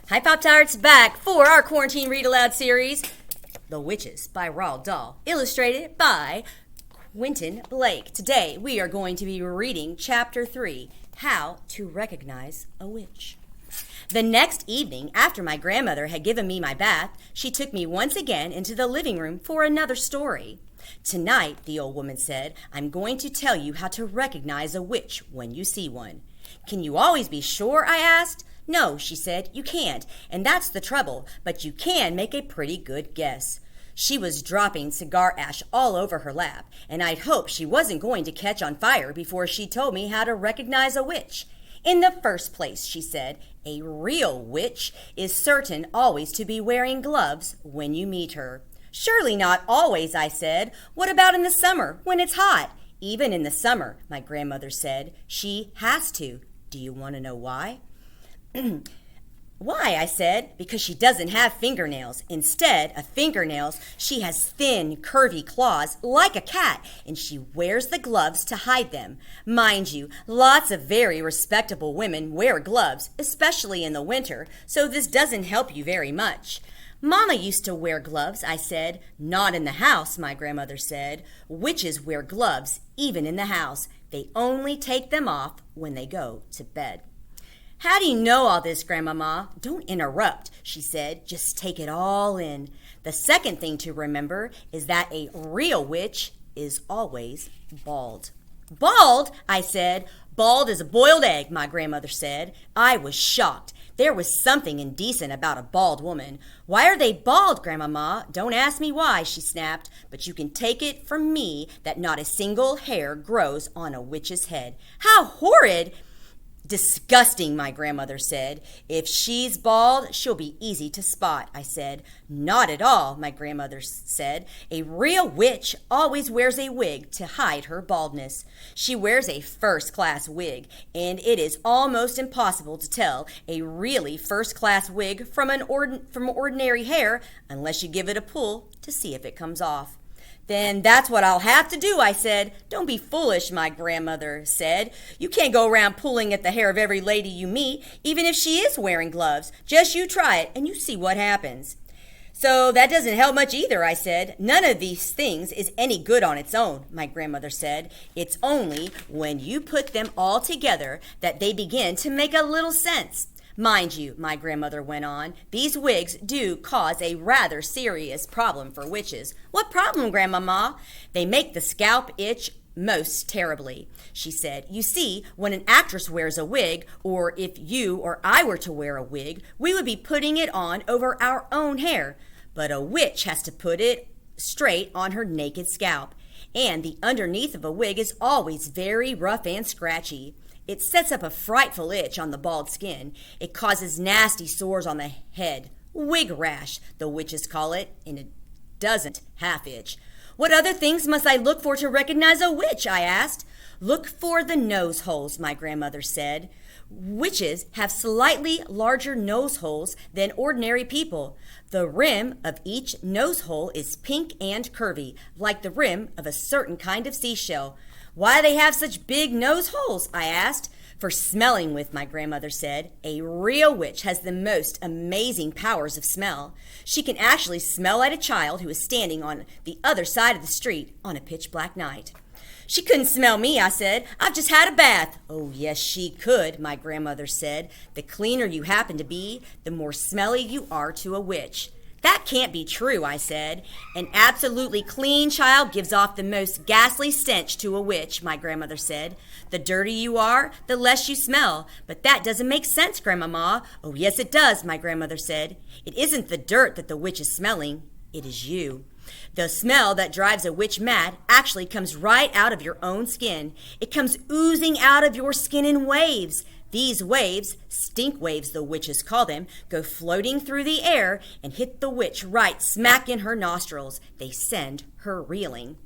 Hi Pop-Tarts, back for our Quarantine Read Aloud series, The Witches by Roald Dahl, illustrated by Quentin Blake. Today we are going to be reading Chapter 3, How to Recognize a Witch. The next evening, after my grandmother had given me my bath, she took me once again into the living room for another story. Tonight, the old woman said, I'm going to tell you how to recognize a witch when you see one. Can you always be sure? I asked. No, she said, you can't, and that's the trouble, but you can make a pretty good guess. She was dropping cigar ash all over her lap, and I'd hoped she wasn't going to catch on fire before she told me how to recognize a witch. In the first place, she said, a real witch is certain always to be wearing gloves when you meet her. Surely not always, I said. What about in the summer, when it's hot? Even in the summer, my grandmother said, she has to. Do you want to know why? Why, I said, because she doesn't have fingernails. Instead of fingernails, she has thin, curvy claws like a cat, and she wears the gloves to hide them. Mind you, lots of very respectable women wear gloves, especially in the winter, so this doesn't help you very much. Mama used to wear gloves, I said. Not in the house, my grandmother said. Witches wear gloves, even in the house. They only take them off when they go to bed. How do you know all this, Grandmama? Don't interrupt, she said. Just take it all in. The second thing to remember is that a real witch is always bald. Bald? I said. Bald as a boiled egg, my grandmother said. I was shocked. There was something indecent about a bald woman. Why are they bald, Grandmama? Don't ask me why, she snapped, but you can take it from me that not a single hair grows on a witch's head. How horrid! Disgusting, my grandmother said. If she's bald, she'll be easy to spot, I said. Not at all, my grandmother said. A real witch always wears a wig to hide her baldness. She wears a first-class wig, and it is almost impossible to tell a really first-class wig from ordinary hair unless you give it a pull to see if it comes off. Then that's what I'll have to do, I said. Don't be foolish, my grandmother said. You can't go around pulling at the hair of every lady you meet, even if she is wearing gloves. Just you try it, and you see what happens. So that doesn't help much either, I said. None of these things is any good on its own, my grandmother said. It's only when you put them all together that they begin to make a little sense. Mind you, my grandmother went on, these wigs do cause a rather serious problem for witches. What problem, Grandmama? They make the scalp itch most terribly, she said. You see, when an actress wears a wig, or if you or I were to wear a wig, we would be putting it on over our own hair. But a witch has to put it straight on her naked scalp. And the underneath of a wig is always very rough and scratchy. It sets up a frightful itch on the bald skin. It causes nasty sores on the head. Wig rash, the witches call it, and it doesn't half itch. What other things must I look for to recognize a witch? I asked. Look for the nose holes, my grandmother said. Witches have slightly larger nose holes than ordinary people. The rim of each nose hole is pink and curvy, like the rim of a certain kind of seashell. Why do they have such big nose holes? I asked. For smelling with, my grandmother said. A real witch has the most amazing powers of smell. She can actually smell like a child who is standing on the other side of the street on a pitch-black night. She couldn't smell me, I said. I've just had a bath. Oh, yes, she could, my grandmother said. The cleaner you happen to be, the more smelly you are to a witch. That can't be true, I said. An absolutely clean child gives off the most ghastly stench to a witch, my grandmother said. The dirtier you are, the less you smell. But that doesn't make sense, Grandmama. Oh, yes, it does, my grandmother said. It isn't the dirt that the witch is smelling. It is you. The smell that drives a witch mad actually comes right out of your own skin. It comes oozing out of your skin in waves. These waves, stink waves the witches call them, go floating through the air and hit the witch right smack in her nostrils. They send her reeling.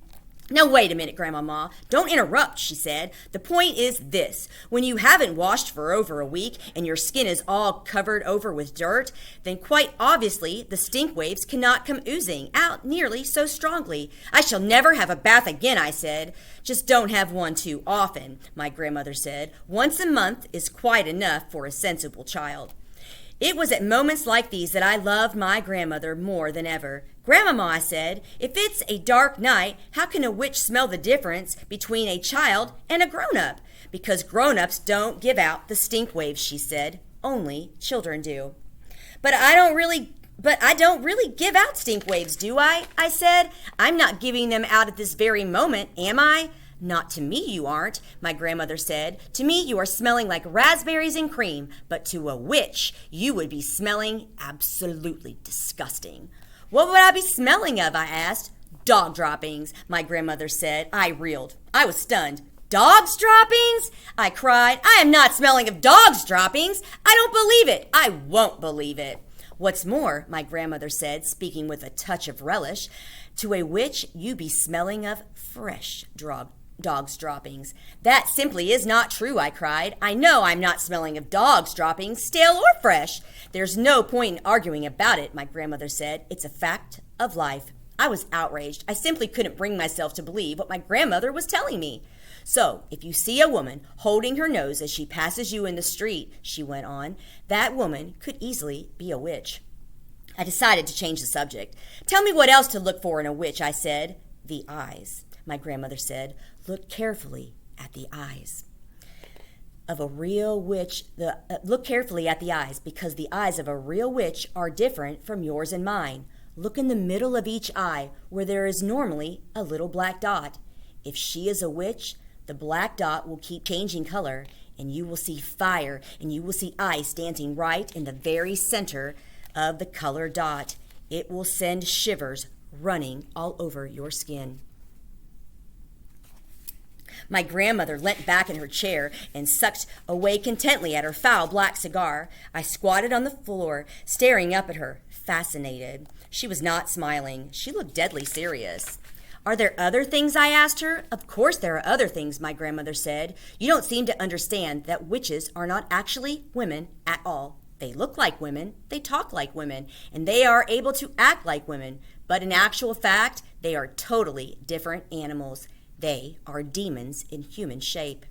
Now, wait a minute, Grandmama. Don't interrupt, she said. The point is this. When you haven't washed for over a week and your skin is all covered over with dirt, then quite obviously the stink waves cannot come oozing out nearly so strongly. I shall never have a bath again, I said. Just don't have one too often, my grandmother said. Once a month is quite enough for a sensible child. It was at moments like these that I loved my grandmother more than ever. "Grandmama," I said, "if it's a dark night, how can a witch smell the difference between a child and a grown-up?" "Because grown-ups don't give out the stink waves," she said. "Only children do." But I don't really give out stink waves, do I?" I said. "I'm not giving them out at this very moment, am I?" "Not to me you aren't," my grandmother said. "To me you are smelling like raspberries and cream, but to a witch you would be smelling absolutely disgusting." "What would I be smelling of?" I asked. "Dog droppings," my grandmother said. I reeled. I was stunned. "Dog's droppings?" I cried. "I am not smelling of dog's droppings. I don't believe it. I won't believe it." "What's more," my grandmother said, speaking with a touch of relish, "to a witch you be smelling of fresh dog's droppings." "That simply is not true," I cried. "I know I'm not smelling of dog's droppings, stale or fresh." "There's no point in arguing about it," my grandmother said. "It's a fact of life." I was outraged. I simply couldn't bring myself to believe what my grandmother was telling me. "So, if you see a woman holding her nose as she passes you in the street," she went on, "that woman could easily be a witch." I decided to change the subject. "Tell me what else to look for in a witch," I said. "The eyes," my grandmother said. "Look carefully at the eyes of a real witch. Look carefully at the eyes, because the eyes of a real witch are different from yours and mine. Look in the middle of each eye, where there is normally a little black dot. If she is a witch, the black dot will keep changing color, and you will see fire, and you will see ice dancing right in the very center of the color dot. It will send shivers running all over your skin." My grandmother leant back in her chair and sucked away contentedly at her foul black cigar. I squatted on the floor, staring up at her, fascinated. She was not smiling. She looked deadly serious. "Are there other things?" I asked her. "Of course there are other things," my grandmother said. "You don't seem to understand that witches are not actually women at all. They look like women, they talk like women, and they are able to act like women. But in actual fact, they are totally different animals. They are demons in human shape.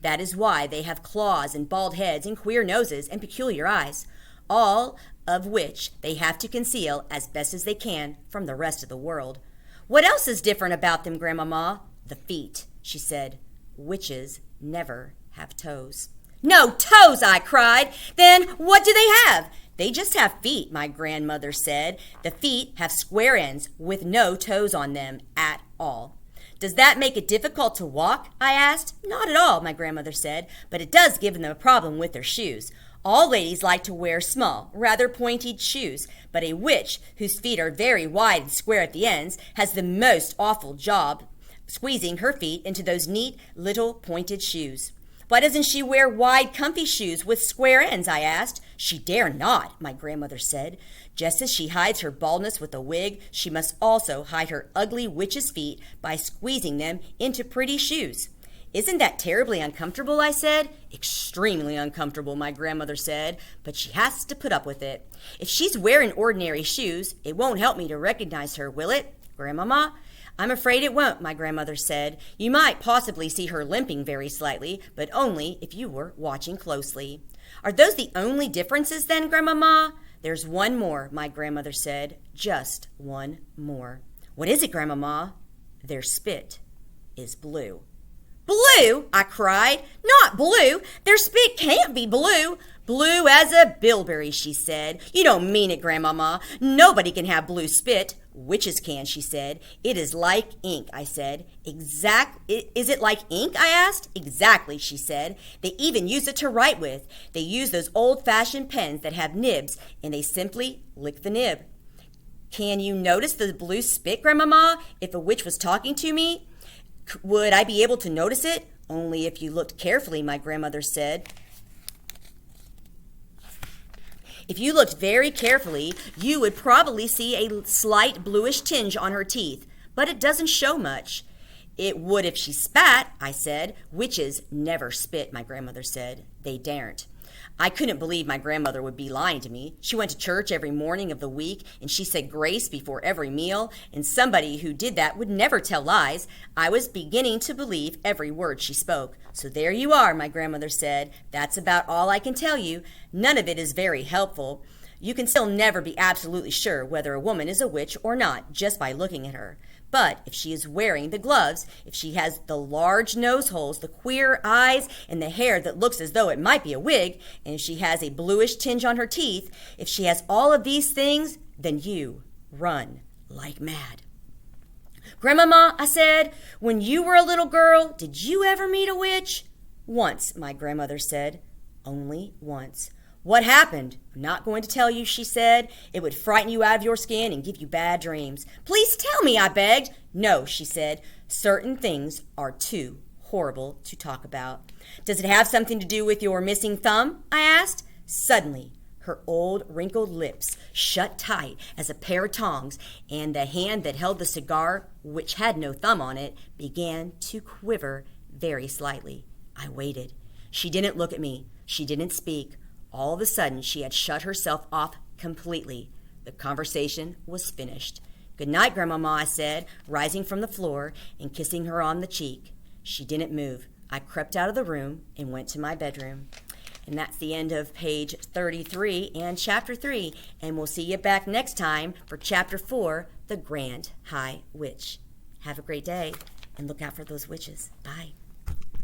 That is why they have claws and bald heads and queer noses and peculiar eyes, all of which they have to conceal as best as they can from the rest of the world." "What else is different about them, Grandmama?" "The feet," she said. "Witches never have toes." "No toes!" I cried. "Then what do they have?" "They just have feet," my grandmother said. "The feet have square ends with no toes on them at all." "Does that make it difficult to walk?" I asked. "Not at all," my grandmother said, "but it does give them a problem with their shoes. All ladies like to wear small, rather pointed shoes, but a witch, whose feet are very wide and square at the ends, has the most awful job squeezing her feet into those neat little pointed shoes." "Why doesn't she wear wide, comfy shoes with square ends?" I asked. "She dare not," my grandmother said. "Just as she hides her baldness with a wig, she must also hide her ugly witch's feet by squeezing them into pretty shoes." "Isn't that terribly uncomfortable?" I said. "Extremely uncomfortable," my grandmother said, "but she has to put up with it. If she's wearing ordinary shoes, it won't help me to recognize her, will it, Grandmama?" "I'm afraid it won't," my grandmother said. "You might possibly see her limping very slightly, but only if you were watching closely." "Are those the only differences then, Grandmama?" "There's one more," my grandmother said. "Just one more." "What is it, Grandmama?" "Their spit is blue." "Blue?" I cried. "Not blue. Their spit can't be blue." "Blue as a bilberry," she said. "You don't mean it, Grandmama. Nobody can have blue spit." "Witches can," she said. "It is like ink," I said. Is it like ink?" I asked. "Exactly," she said. "They even use it to write with. They use those old-fashioned pens that have nibs, and they simply lick the nib." "Can you notice the blue spit, Grandmama? If a witch was talking to me, would I be able to notice it?" "Only if you looked carefully," my grandmother said. "If you looked very carefully, you would probably see a slight bluish tinge on her teeth, but it doesn't show much." "It would if she spat," I said. "Witches never spit," my grandmother said. "They daren't." I couldn't believe my grandmother would be lying to me. She went to church every morning of the week, and she said grace before every meal, and somebody who did that would never tell lies. I was beginning to believe every word she spoke. So there you are, my grandmother said. That's about all I can tell you. None of it is very helpful. You can still never be absolutely sure whether a woman is a witch or not just by looking at her. But if she is wearing the gloves, if she has the large nose holes, the queer eyes, and the hair that looks as though it might be a wig, and if she has a bluish tinge on her teeth, if she has all of these things, then you run like mad. Grandmama, I said, when you were a little girl, did you ever meet a witch? Once, my grandmother said. Only once. What happened? I'm not going to tell you, she said. It would frighten you out of your skin and give you bad dreams. Please tell me, I begged. No, she said. Certain things are too horrible to talk about. Does it have something to do with your missing thumb? I asked. Suddenly, her old wrinkled lips shut tight as a pair of tongs, and the hand that held the cigar, which had no thumb on it, began to quiver very slightly. I waited. She didn't look at me. She didn't speak. All of a sudden, she had shut herself off completely. The conversation was finished. Good night, Grandmama, I said, rising from the floor and kissing her on the cheek. She didn't move. I crept out of the room and went to my bedroom. And that's the end of page 33 and chapter 3. And we'll see you back next time for chapter 4, The Grand High Witch. Have a great day and look out for those witches. Bye.